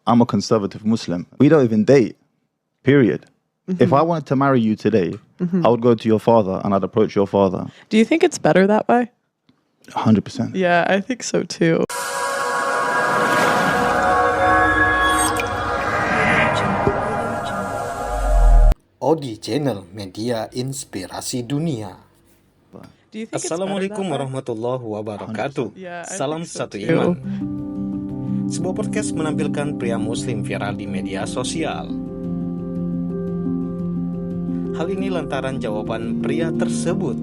I'm a conservative Muslim. We don't even date, period. If I wanted to marry you today, I would go to your father and I'd approach your father. Do you think it's better that way? 100%. Yeah, I think so too. Odi Channel, media inspirasi dunia. Do you think Assalamualaikum it's better that way? warahmatullahi wabarakatuh. Yeah, I Salam think so satu too. iman. Sebuah podcast menampilkan pria muslim viral di media sosial. Hal ini lantaran jawaban pria tersebut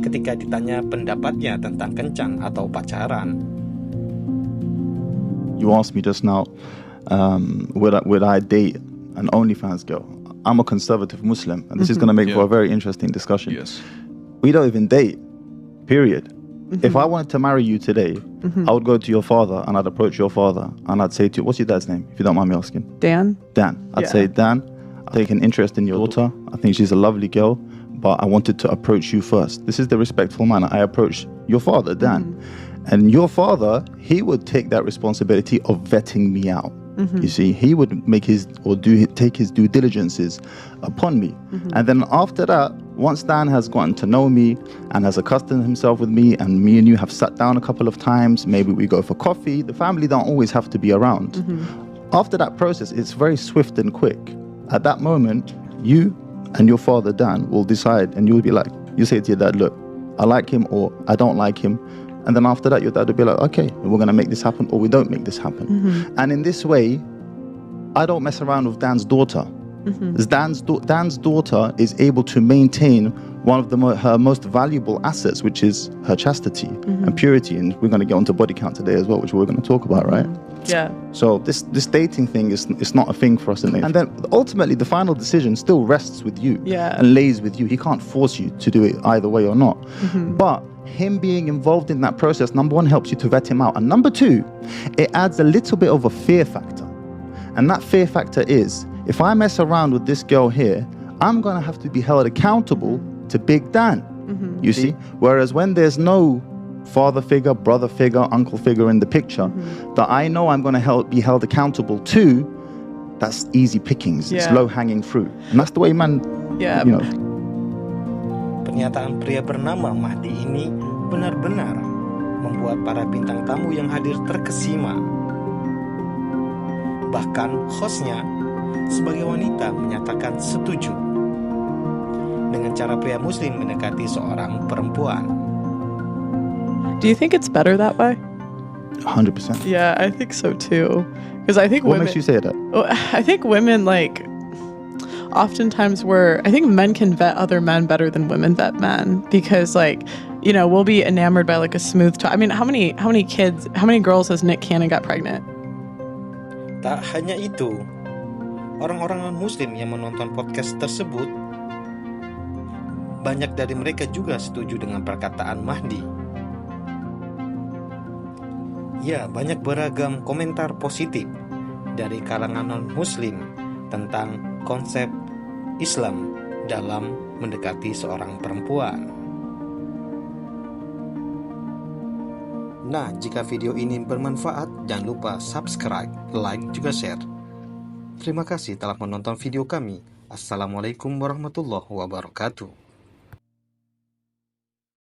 ketika ditanya pendapatnya tentang kencan atau pacaran. You asked me just now, would I date an OnlyFans girl? I'm a conservative Muslim, and this is going to make for a very interesting discussion. Yes. We don't even date, period. If I wanted to marry you today, I would go to your father and I'd approach your father and I'd say to you, what's your dad's name, if you don't mind me asking? Dan? Dan. I'd say, Dan, I take an interest in your daughter. I think she's a lovely girl, but I wanted to approach you first. This is the respectful manner. I approach your father, Dan. And your father, he would take that responsibility of vetting me out. You see, he would make take his due diligences upon me. And then after that, once Dan has gotten to know me and has accustomed himself with me, and me and you have sat down a couple of times, maybe we go for coffee, the family don't always have to be around. After that process, it's very swift and quick. At that moment, you and your father, Dan, will decide, and you'll be like, you say to your dad, look, I like him or I don't like him. And then after that, your dad will be like, okay, we're going to make this happen or we don't make this happen. And in this way, I don't mess around with Dan's daughter. Dan's daughter is able to maintain one of her most valuable assets, which is her chastity and purity. And we're going to get onto body count today as well, which we're going to talk about, right? Yeah. So this dating thing is not a thing for us. And then ultimately, the final decision still rests with you and lays with you. He can't force you to do it either way or not. But him being involved in that process, number one, helps you to vet him out. And number two, it adds a little bit of a fear factor. And that fear factor is, if I mess around with this girl here, I'm going to have to be held accountable to Big Dan. You see? Whereas when there's no father figure, brother figure, uncle figure in the picture that I know I'm going to be held accountable to, that's easy pickings. It's low-hanging fruit. And that's the way man, you know. Pernyataan pria bernama Mahdi ini benar-benar membuat para bintang tamu yang hadir terkesima. Bahkan hostnya sebagai wanita menyatakan setuju dengan cara pria muslim mendekati seorang perempuan. Do you think it's better that way? 100%. Yeah, I think so too. Because I think What women... makes you say that? I think women, like, oftentimes I think men can vet other men better than women vet men. Because, like, you know, we'll be enamored by, like, a smooth talk. I mean, how many girls has Nick Cannon got pregnant? Tak hanya itu, orang-orang non-muslim yang menonton podcast tersebut, banyak dari mereka juga setuju dengan perkataan Mahdi. Ya, banyak beragam komentar positif dari kalangan non-muslim tentang konsep Islam dalam mendekati seorang perempuan. Nah, jika video ini bermanfaat, jangan lupa subscribe, like, juga share. Terima kasih telah menonton video kami. Assalamualaikum warahmatullahi wabarakatuh.